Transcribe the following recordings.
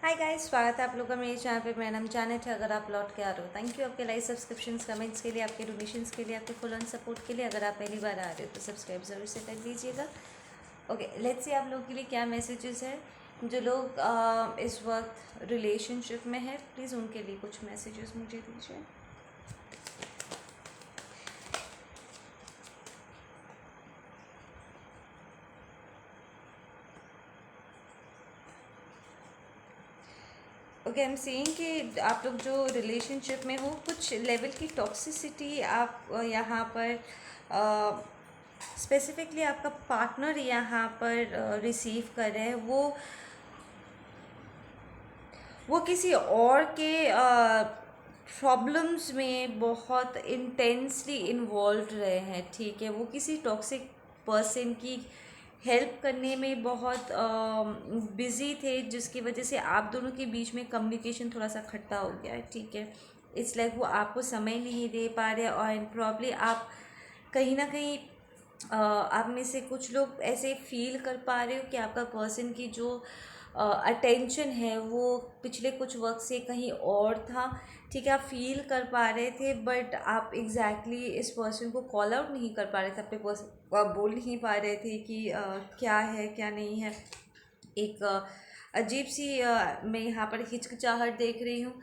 Hi guys, स्वागत है आप लोगों का मेरे चैनल पे। मेरा नाम जानेट है। अगर आप लौट के आ रहे हो, थैंक यू आपके लाइक, सब्सक्रिप्शंस, कमेंट्स के लिए, आपके डोनेशंस के लिए, आपके फुल ऑन सपोर्ट के लिए। अगर आप पहली बार आ रहे हो तो सब्सक्राइब ज़रूर से कर दीजिएगा। ओके, लेट्स सी आप लोगों के लिए क्या मैसेजेस है। जो लोग इस वक्त रिलेशनशिप में है, प्लीज़ उनके लिए कुछ मैसेजेस मुझे दीजिए। ओके, आई एम सेइंग कि आप लोग जो रिलेशनशिप में हो, कुछ लेवल की टॉक्सिसिटी आप यहाँ पर स्पेसिफिकली आपका पार्टनर यहाँ पर रिसीव कर रहे हैं। वो किसी और के प्रॉब्लम्स में बहुत इंटेंसली इन्वॉल्व रहे हैं। ठीक है, वो किसी टॉक्सिक पर्सन की हेल्प करने में बहुत बिज़ी थे, जिसकी वजह से आप दोनों के बीच में कम्युनिकेशन थोड़ा सा खट्टा हो गया है। ठीक है, इट्स लाइक वो आपको समय नहीं दे पा रहे, और प्रॉब्ली आप कहीं ना कहीं आप में से कुछ लोग ऐसे फील कर पा रहे हो कि आपका पर्सन की जो अटेंशन है वो पिछले कुछ वक्त से कहीं और था। ठीक है, आप फील कर पा रहे थे, बट आप इस पर्सन को कॉल आउट नहीं कर पा रहे थे। अपने पर्सन को आप बोल नहीं पा रहे थे कि क्या है क्या नहीं है। एक अजीब सी मैं यहाँ पर हिचकिचाहट देख रही हूँ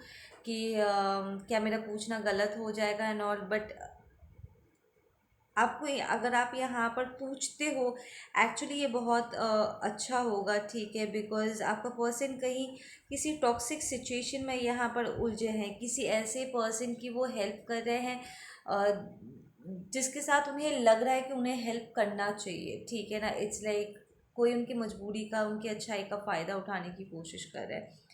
कि क्या मेरा पूछना गलत हो जाएगा एंड ऑल। बट आपको अगर आप यहाँ पर पूछते हो, एक्चुअली ये बहुत अच्छा होगा। ठीक है, बिकॉज आपका पर्सन कहीं किसी टॉक्सिक सिचुएशन में यहाँ पर उलझे हैं, किसी ऐसे पर्सन की वो हेल्प कर रहे हैं जिसके साथ उन्हें लग रहा है कि उन्हें हेल्प करना चाहिए। ठीक है ना, इट्स लाइक कोई उनकी मजबूरी का, उनकी अच्छाई का फ़ायदा उठाने की कोशिश कर रहा है।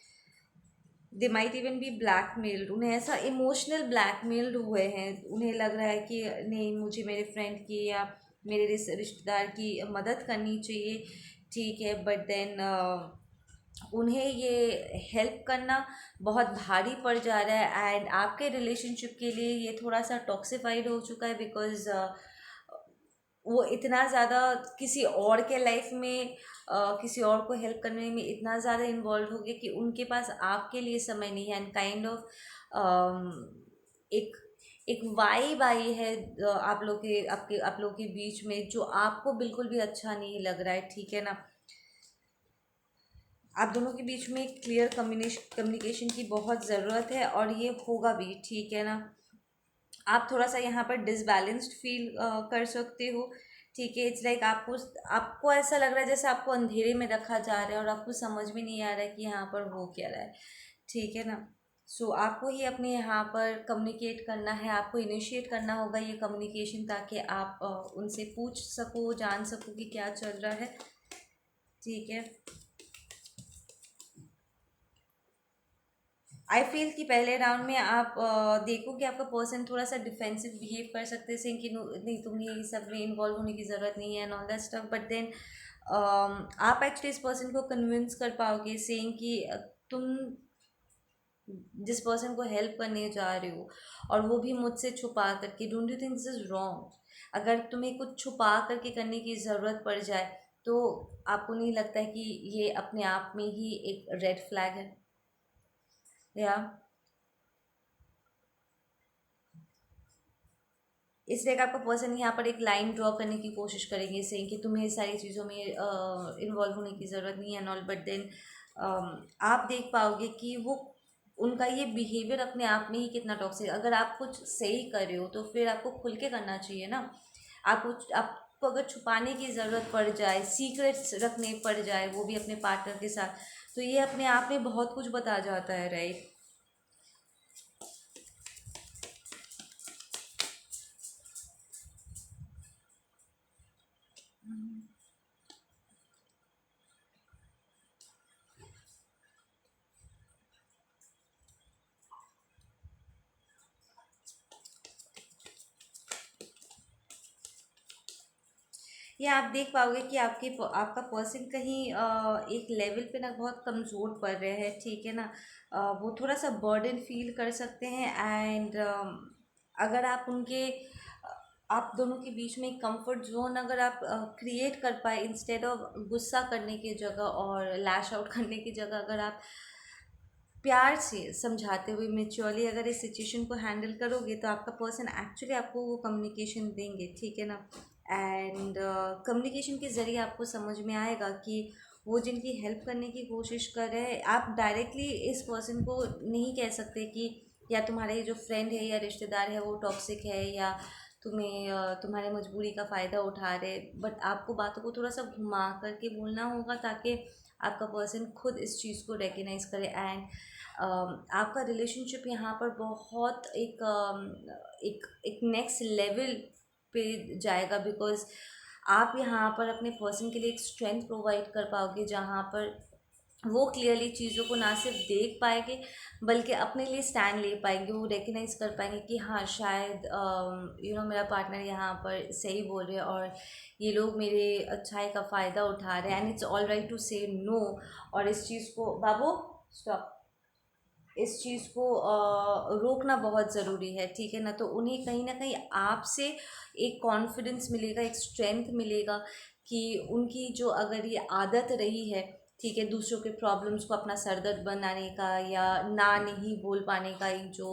They might even be blackmailed, उन्हें ऐसा इमोशनल ब्लैकमेल्ड हुए हैं। उन्हें लग रहा है कि नहीं, मुझे मेरे फ्रेंड की या मेरे रिश्तेदार की मदद करनी चाहिए। ठीक है, बट देन उन्हें ये हेल्प करना बहुत भारी पड़ जा रहा है, एंड आपके रिलेशनशिप के लिए ये थोड़ा सा टॉक्सिफाइड हो चुका है। बिकॉज वो इतना ज़्यादा किसी और के लाइफ में किसी और को हेल्प करने में इतना ज़्यादा इन्वॉल्व हो गया कि उनके पास आपके लिए समय नहीं है। एंड काइंड ऑफ एक एक वाइब आई है आप लोग के बीच में, जो आपको बिल्कुल भी अच्छा नहीं लग रहा है। ठीक है ना, आप दोनों के बीच में क्लियर कम्युनिकेशन की बहुत ज़रूरत है, और ये होगा भी। ठीक है ना, आप थोड़ा सा यहाँ पर डिसबैलेंस्ड फील कर सकते हो। ठीक है, इट्स लाइक आपको ऐसा लग रहा है जैसे आपको अंधेरे में रखा जा रहा है, और आपको समझ में नहीं आ रहा है कि यहाँ पर हो क्या रहा है। ठीक है ना, सो आपको ही अपने यहाँ पर कम्युनिकेट करना है, आपको इनिशिएट करना होगा ये कम्युनिकेशन, ताकि आप उनसे पूछ सको, जान सको कि क्या चल रहा है। ठीक है, आई फील कि पहले राउंड में आप देखो कि आपका पर्सन थोड़ा सा डिफेंसिव बिहेव कर सकते हैं, saying कि नहीं, तुम्हें ये सब में इन्वॉल्व होने की ज़रूरत नहीं है and all that stuff. But then आप एक्चुअली इस पर्सन को कन्विंस कर पाओगे, सेइंग कि तुम जिस पर्सन को हेल्प करने जा रहे हो, और वो भी मुझसे छुपा करके, don't you think this is wrong? अगर तुम्हें कुछ छुपा करके करने की ज़रूरत पड़ जाए, तो आपको नहीं लगता है कि ये अपने आप में ही एक रेड फ्लैग है? या इसलिए आपका पर्सन यहाँ पर एक लाइन ड्रॉ करने की कोशिश करेंगे, से कि तुम्हें सारी चीज़ों में इन्वॉल्व होने की ज़रूरत नहीं है नॉल। बट देन आप देख पाओगे कि वो उनका ये बिहेवियर अपने आप में ही कितना टॉक्सिक। अगर आप कुछ सही कर रहे हो तो फिर आपको खुल के करना चाहिए ना। आपको अगर छुपाने की ज़रूरत पड़ जाए, सीक्रेट्स रखने पड़ जाए, वो भी अपने पार्टनर के साथ, तो ये अपने आप में बहुत कुछ बता जाता है, राइट? ये आप देख पाओगे कि आपका पर्सन कहीं एक लेवल पे ना बहुत कमज़ोर पड़ रहे हैं। ठीक है ना, वो थोड़ा सा बर्डन फील कर सकते हैं, एंड अगर आप आप दोनों के बीच में एक कंफर्ट जोन अगर आप क्रिएट कर पाए, इंस्टेड ऑफ गुस्सा करने की जगह और लैश आउट करने की जगह, अगर आप प्यार से समझाते हुए मेच्योरली अगर इस सिचुएशन को हैंडल करोगे तो आपका पर्सन एक्चुअली आपको वो कम्युनिकेशन देंगे, ठीक है ना। एंड कम्युनिकेशन के ज़रिए आपको समझ में आएगा कि वो जिनकी हेल्प करने की कोशिश कर रहे हैं, आप डायरेक्टली इस पर्सन को नहीं कह सकते कि या तुम्हारे जो फ्रेंड है या रिश्तेदार है वो टॉक्सिक है या तुम्हें तुम्हारे मजबूरी का फ़ायदा उठा रहे, बट आपको बातों को थोड़ा सा घुमा करके बोलना होगा ताकि आपका पर्सन खुद इस चीज़ को रिकग्नाइज करे। एंड आपका रिलेशनशिप यहाँ पर बहुत एक नेक्स्ट लेवल पे जाएगा, बिकॉज आप यहाँ पर अपने पर्सन के लिए एक स्ट्रेंथ प्रोवाइड कर पाओगे जहाँ पर वो क्लियरली चीज़ों को ना सिर्फ देख पाएंगे बल्कि अपने लिए स्टैंड ले पाएंगे। वो रिकग्नाइज कर पाएंगे कि हाँ शायद मेरा पार्टनर यहाँ पर सही बोल रहे हैं और ये लोग मेरे अच्छाई का फ़ायदा उठा रहे हैं, and it's all right to say no. और इस चीज़ को बाबू स्टॉप, इस चीज़ को रोकना बहुत ज़रूरी है, ठीक है ना। तो उन्हें कहीं ना कहीं आपसे एक कॉन्फिडेंस मिलेगा, एक स्ट्रेंथ मिलेगा कि उनकी जो अगर ये आदत रही है, ठीक है, दूसरों के प्रॉब्लम्स को अपना सरदर्द बनाने का या ना नहीं बोल पाने का, एक जो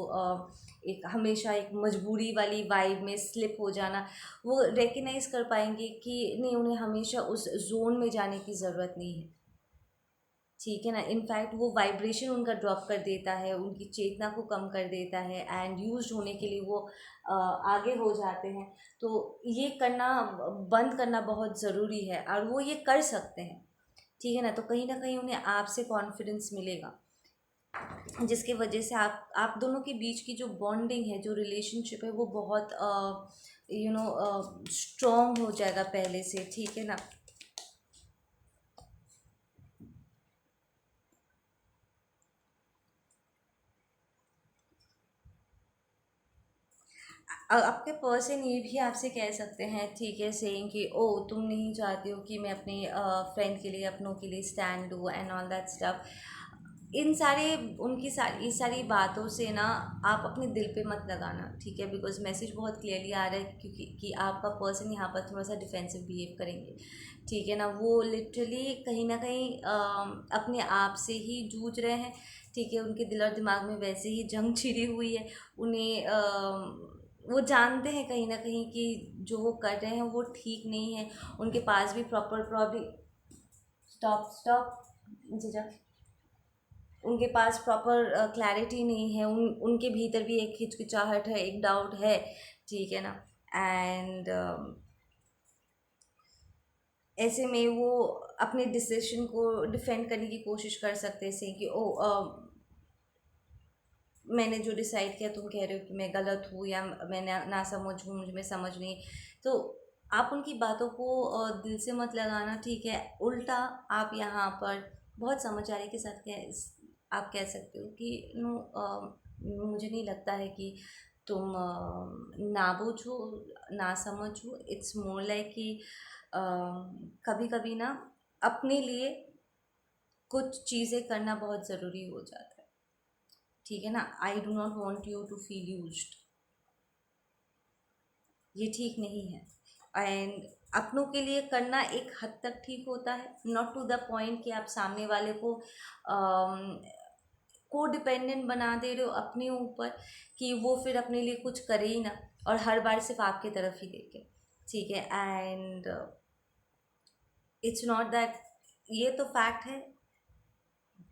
एक हमेशा एक मजबूरी वाली वाइब में स्लिप हो जाना, वो रिकग्नाइज कर पाएंगे कि नहीं, उन्हें हमेशा उस जोन में जाने की ज़रूरत नहीं है, ठीक है ना। इनफैक्ट वो वाइब्रेशन उनका ड्रॉप कर देता है, उनकी चेतना को कम कर देता है एंड यूज्ड होने के लिए वो आगे हो जाते हैं। तो ये करना बंद करना बहुत ज़रूरी है और वो ये कर सकते हैं, ठीक है ना। तो कहीं ना कहीं उन्हें आपसे कॉन्फिडेंस मिलेगा जिसकी वजह से आप दोनों के बीच की जो बॉन्डिंग है, जो रिलेशनशिप है, वो बहुत स्ट्रॉन्ग हो जाएगा पहले से, ठीक है ना। आपके पर्सन ये भी आपसे कह सकते हैं, ठीक है, सेइंग कि ओ तुम नहीं चाहते हो कि मैं अपने फ्रेंड के लिए, अपनों के लिए स्टैंड दूँ एंड ऑल दैट स्टफ। इन सारे उनकी सारी इस सारी बातों से ना आप अपने दिल पे मत लगाना, ठीक है, बिकॉज मैसेज बहुत क्लियरली आ रहा है क्योंकि कि आपका पर्सन यहाँ पर थोड़ा सा डिफेंसिव बिहेव करेंगे, ठीक है ना। वो लिटरली कहीं ना कहीं अपने आप से ही जूझ रहे हैं, ठीक है। उनके दिल और दिमाग में वैसे ही जंग छिड़ी हुई है। उन्हें वो जानते हैं कहीं ना कहीं कि जो वो कर रहे हैं वो ठीक नहीं है। उनके पास भी प्रॉपर प्रॉब्लम, स्टॉप स्टॉप जीजा, उनके पास प्रॉपर क्लैरिटी नहीं है, उनके भीतर भी एक हिचकिचाहट है, एक डाउट है, ठीक है ना। एंड ऐसे में वो अपने डिसीजन को डिफेंड करने की कोशिश कर सकते हैं कि ओ मैंने जो डिसाइड किया, तुम कह रहे हो कि मैं गलत हूँ या मैं ना समझ हूँ, मुझ में समझ नहीं। तो आप उनकी बातों को दिल से मत लगाना, ठीक है। उल्टा आप यहाँ पर बहुत समझदारी के साथ आप कह सकते हो कि नो, मुझे नहीं लगता है कि तुम नाबूझ हो, ना समझ हो। इट्स मोर लाइक कि कभी कभी ना अपने लिए कुछ चीज़ें करना बहुत ज़रूरी हो जाता है, ठीक है ना। I do not want you to feel used, ये ठीक नहीं है। एंड अपनों के लिए करना एक हद तक ठीक होता है, नॉट टू द पॉइंट कि आप सामने वाले को को डिपेंडेंट बना दे रहे हो अपने ऊपर कि वो फिर अपने लिए कुछ करे ही ना और हर बार सिर्फ आपकी तरफ ही देखे, ठीक है। एंड इट्स नॉट दैट, ये तो फैक्ट है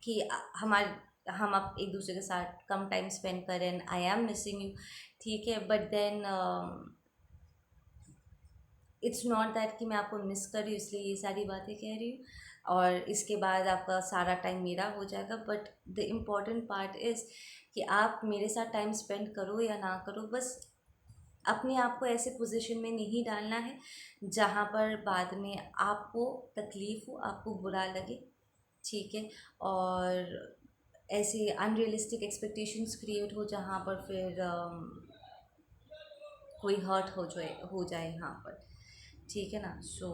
कि हम अब एक दूसरे के साथ कम टाइम स्पेंड करें and I am missing you, ठीक है। But then it's not that कि मैं आपको मिस कर रही हूँ इसलिए ये सारी बातें कह रही हूँ और इसके बाद आपका सारा टाइम मेरा हो जाएगा। But the important part is कि आप मेरे साथ टाइम स्पेंड करो या ना करो, बस अपने आप को ऐसे पोजीशन में नहीं डालना है जहाँ पर बाद में आपको तकलीफ़ हो, आपको बुरा लगे, ठीक है। और ऐसे अनरियलिस्टिक एक्सपेक्टेशंस क्रिएट हो जहाँ पर फिर कोई हर्ट हो जाए यहाँ पर, ठीक है ना। सो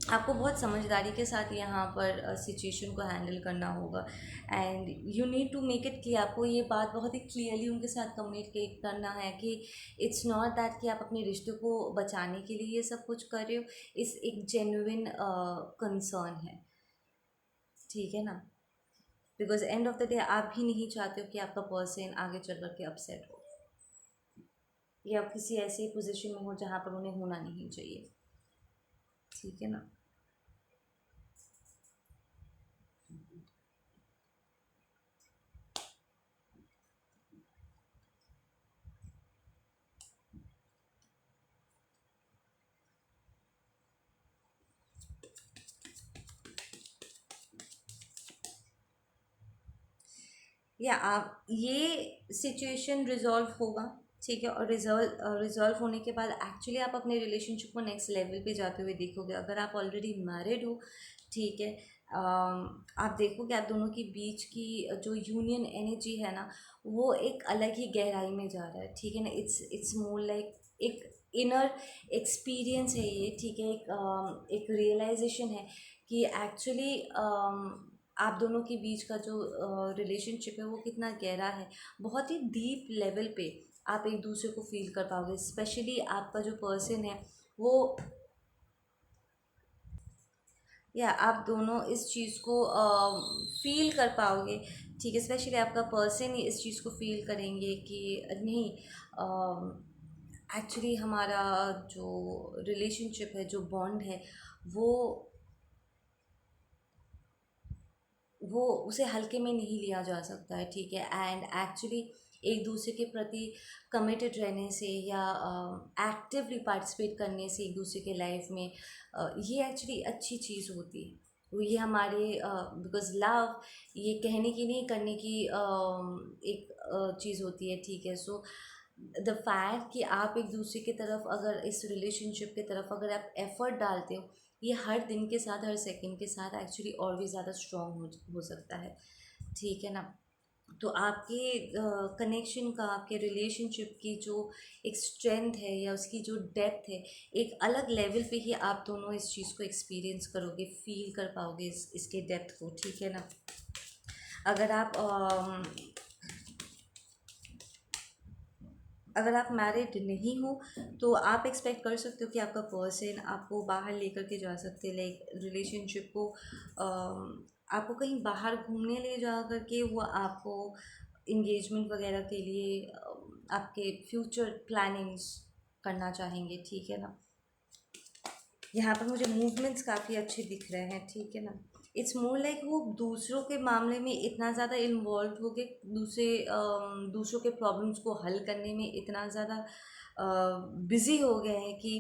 आपको बहुत समझदारी के साथ यहाँ पर सिचुएशन को हैंडल करना होगा and you need to make it clear. आपको ये बात बहुत ही क्लियरली उनके साथ कम्युनिकेट करना है कि इट्स नॉट दैट कि आप अपने रिश्ते को बचाने के लिए ये सब कुछ कर रहे हो, इस एक जेन्युइन कंसर्न है, ठीक है ना। Because end of the day आप भी नहीं चाहते हो कि आपका पर्सन आगे चल कर के अपसेट हो या किसी ऐसी पोजीशन में हो जहाँ पर उन्हें होना नहीं चाहिए। ठीक है ना। या आप ये सिचुएशन रिजॉल्व होगा। ठीक है। और रिजॉल्व होने के बाद एक्चुअली आप अपने रिलेशनशिप को नेक्स्ट लेवल पे जाते हुए देखोगे। अगर आप ऑलरेडी मैरिड हो, ठीक है, आप देखोगे आप दोनों के बीच की जो यूनियन एनर्जी है ना, वो एक अलग ही गहराई में जा रहा है। ठीक है ना। इट्स मोर लाइक एक इनर एक्सपीरियंस है ये। ठीक है। एक रियलाइजेशन है कि एक्चुअली आप दोनों के बीच का जो रिलेशनशिप है वो कितना गहरा है। बहुत ही डीप लेवल पे आप एक दूसरे को फील कर पाओगे। स्पेशली आपका जो पर्सन है वो, या आप दोनों इस चीज़ को फील कर पाओगे। ठीक है। स्पेशली आपका पर्सन ही इस चीज़ को फील करेंगे कि नहीं, एक्चुअली हमारा जो रिलेशनशिप है, जो बॉन्ड है, वो वो उसे हल्के में नहीं लिया जा सकता है। ठीक है। एंड एक्चुअली एक दूसरे के प्रति कमिटेड रहने से या एक्टिवली पार्टिसिपेट करने से एक दूसरे के लाइफ में, ये एक्चुअली अच्छी चीज़ होती है। तो ये हमारे, बिकॉज लव ये कहने की नहीं, करने की एक चीज़ होती है। ठीक है। सो द फैक्ट कि आप एक दूसरे की तरफ, अगर इस रिलेशनशिप की तरफ अगर आप एफर्ट डालते हो, ये हर दिन के साथ, हर सेकंड के साथ एक्चुअली और भी ज़्यादा स्ट्रॉन्ग हो सकता है। ठीक है ना। तो आपके कनेक्शन का, आपके रिलेशनशिप की जो एक स्ट्रेंथ है या उसकी जो डेप्थ है, एक अलग लेवल पे ही आप दोनों इस चीज़ को एक्सपीरियंस करोगे, फील कर पाओगे इसके डेप्थ को। ठीक है ना। अगर आप अगर आप मैरिड नहीं हो तो आप एक्सपेक्ट कर सकते हो कि आपका पर्सन आपको बाहर लेकर के जा सकते हैं। लाइक रिलेशनशिप को आपको कहीं बाहर घूमने ले जा करके वो आपको इंगेजमेंट वगैरह के लिए आपके फ्यूचर प्लानिंग्स करना चाहेंगे। ठीक है ना। यहाँ पर मुझे मूवमेंट्स काफ़ी अच्छे दिख रहे हैं। ठीक है ना। इट्स मोर लाइक वो दूसरों के मामले में इतना ज़्यादा इन्वॉल्व हो गए, दूसरों के प्रॉब्लम्स को हल करने में इतना ज़्यादा बिज़ी हो गए हैं कि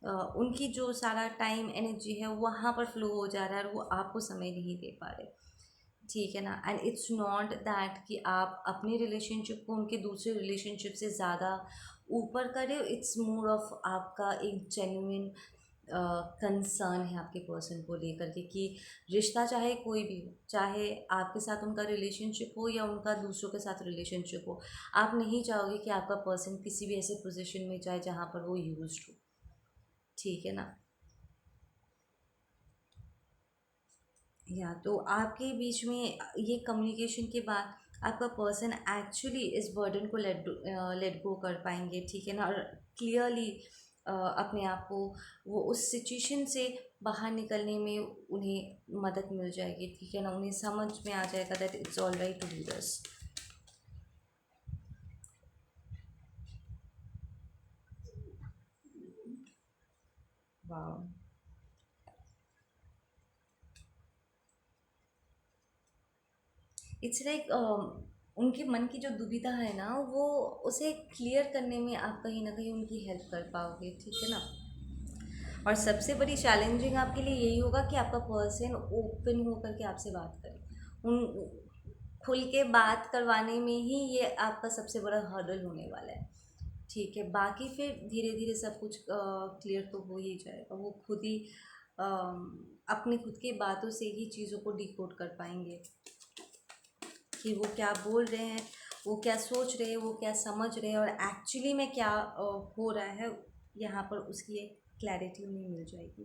उनकी जो सारा टाइम एनर्जी है वहाँ पर फ्लो हो जा रहा है और वो आपको समय नहीं दे पा रहे। ठीक है ना। एंड इट्स नॉट दैट कि आप अपने रिलेशनशिप को उनके दूसरे रिलेशनशिप से ज़्यादा ऊपर करें। इट्स मोर ऑफ आपका एक जेन्युइन कंसर्न है आपके पर्सन को लेकर के कि रिश्ता चाहे कोई भी हो, चाहे आपके साथ उनका रिलेशनशिप हो या उनका दूसरों के साथ रिलेशनशिप हो, आप नहीं चाहोगे कि आपका पर्सन किसी भी ऐसे पोजीशन में जाए जहाँ पर वो यूज्ड हो। ठीक है ना। या तो आपके बीच में ये कम्युनिकेशन के बाद आपका पर्सन एक्चुअली इस बर्डन को लेट गो कर पाएंगे। ठीक है ना। और क्लियरली अपने आप को, वो उस सिचुएशन से बाहर निकलने में उन्हें मदद मिल जाएगी। ठीक है ना। उन्हें समझ में आ जाएगा that it's all right to do this. वाह। इट्स लाइक उनके मन की जो दुविधा है ना, वो उसे क्लियर करने में आप कहीं ना कहीं उनकी हेल्प कर पाओगे। ठीक है ना। और सबसे बड़ी चैलेंजिंग आपके लिए यही होगा कि आपका पर्सन ओपन होकर के आपसे बात करे। उन खुल के बात करवाने में ही ये आपका सबसे बड़ा हर्डल होने वाला है। ठीक है। बाकी फिर धीरे धीरे सब कुछ क्लियर तो हो ही जाएगा। वो खुद ही अपनी खुद की बातों से ही चीज़ों को डिकोड कर पाएंगे कि वो क्या बोल रहे हैं, वो क्या सोच रहे हैं, वो क्या समझ रहे हैं और एक्चुअली में क्या हो रहा है। यहाँ पर उसकी एक क्लैरिटी उन्हें मिल जाएगी।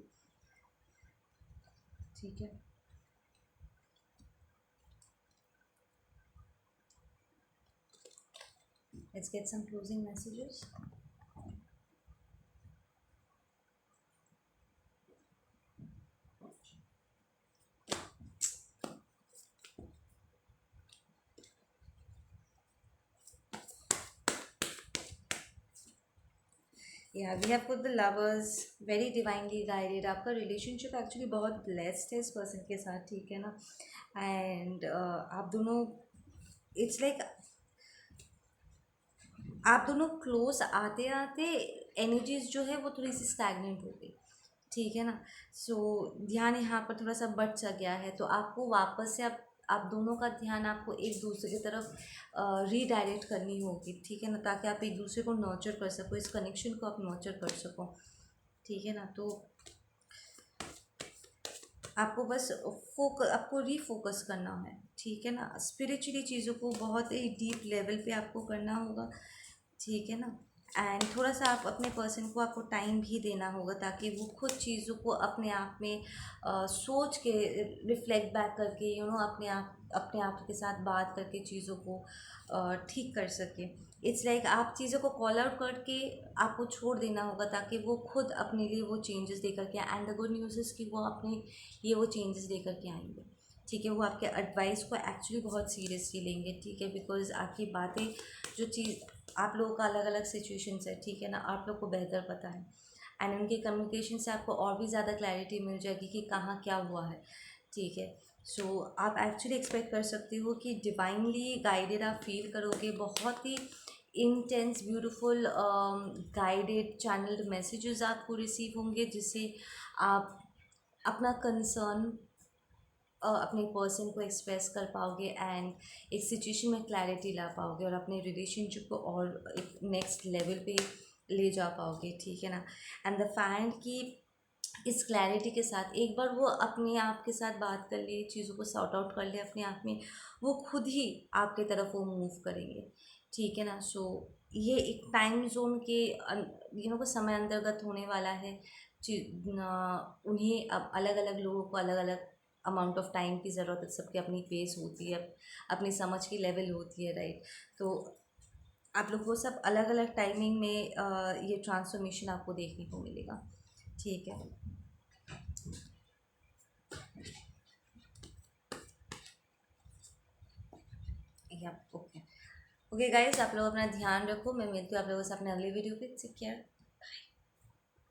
ठीक है। Let's get some closing messages. या we have put the lovers, very divinely guided. आपका रिलेशनशिप एक्चुअली बहुत ब्लेस्ड है इस पर्सन के साथ, ठीक है ना। एंड आप दोनों, इट्स लाइक आप दोनों क्लोज आते आते एनर्जीज जो है वो थोड़ी सी स्टैगनेंट हो गई, ठीक है ना। सो ध्यान यहाँ पर थोड़ा सा बट सा गया है, तो आपको वापस से आप दोनों का ध्यान आपको एक दूसरे की तरफ रीडायरेक्ट करनी होगी, ठीक है ना, ताकि आप एक दूसरे को नर्चर कर सको, इस कनेक्शन को आप नर्चर कर सको, ठीक है ना। तो आपको बस आपको रीफोकस करना है, ठीक है ना। स्पिरिचुअली चीज़ों को बहुत ही डीप लेवल पे आपको करना होगा, ठीक है ना। एंड थोड़ा सा आप अपने पर्सन को आपको टाइम भी देना होगा, ताकि वो खुद चीज़ों को अपने आप में सोच के, रिफ्लेक्ट बैक करके, अपने आप के साथ बात करके चीज़ों को ठीक कर सके। इट्स लाइक आप चीज़ों को कॉल आउट करके आपको छोड़ देना होगा, ताकि वो खुद अपने लिए वो चेंजेस दे करके, and the good news is कि वो अपने ये वो चेंजेस दे करके आएंगे, ठीक है। वो आपके एडवाइस को एक्चुअली बहुत सीरियसली लेंगे, ठीक है, बिकॉज आपकी बातें, जो चीज़, आप लोगों का अलग अलग सिचुएशंस है, ठीक है ना, आप लोग को बेहतर पता है। एंड उनके कम्युनिकेशन से आपको और भी ज़्यादा क्लैरिटी मिल जाएगी कि कहाँ क्या हुआ है, ठीक है। सो आप एक्चुअली एक्सपेक्ट कर सकते हो कि डिवाइनली गाइडेड आप फील करोगे, बहुत ही intense beautiful guided channelled messages आपको रिसीव होंगे, जिससे आप अपना कंसर्न अपने पर्सन को एक्सप्रेस कर पाओगे, एंड एक सिचुएशन में क्लैरिटी ला पाओगे, और अपने रिलेशनशिप को और एक नेक्स्ट लेवल पे ले जा पाओगे, ठीक है ना। एंड द फैक्ट कि इस क्लैरिटी के साथ एक बार वो अपने आप के साथ बात कर ले, चीज़ों को सॉर्ट आउट कर ले अपने आप में, वो खुद ही आपके तरफ वो मूव करेंगे, ठीक है ना। सो ये एक टाइम जोन के को समय अंतर्गत होने वाला है। उन्हें अब अलग अलग लोगों को अलग अलग अमाउंट ऑफ टाइम की ज़रूरत है, सबकी अपनी पेस होती है, अपनी समझ की लेवल होती है, राइट। तो आप लोग को सब अलग अलग टाइमिंग में ये ट्रांसफॉर्मेशन आपको देखने को मिलेगा, ठीक है। या ओके, ओके गाइस, आप लोग अपना ध्यान रखो। मैं मिलती हूँ आप लोगों से अपने अगले वीडियो पे। Take care.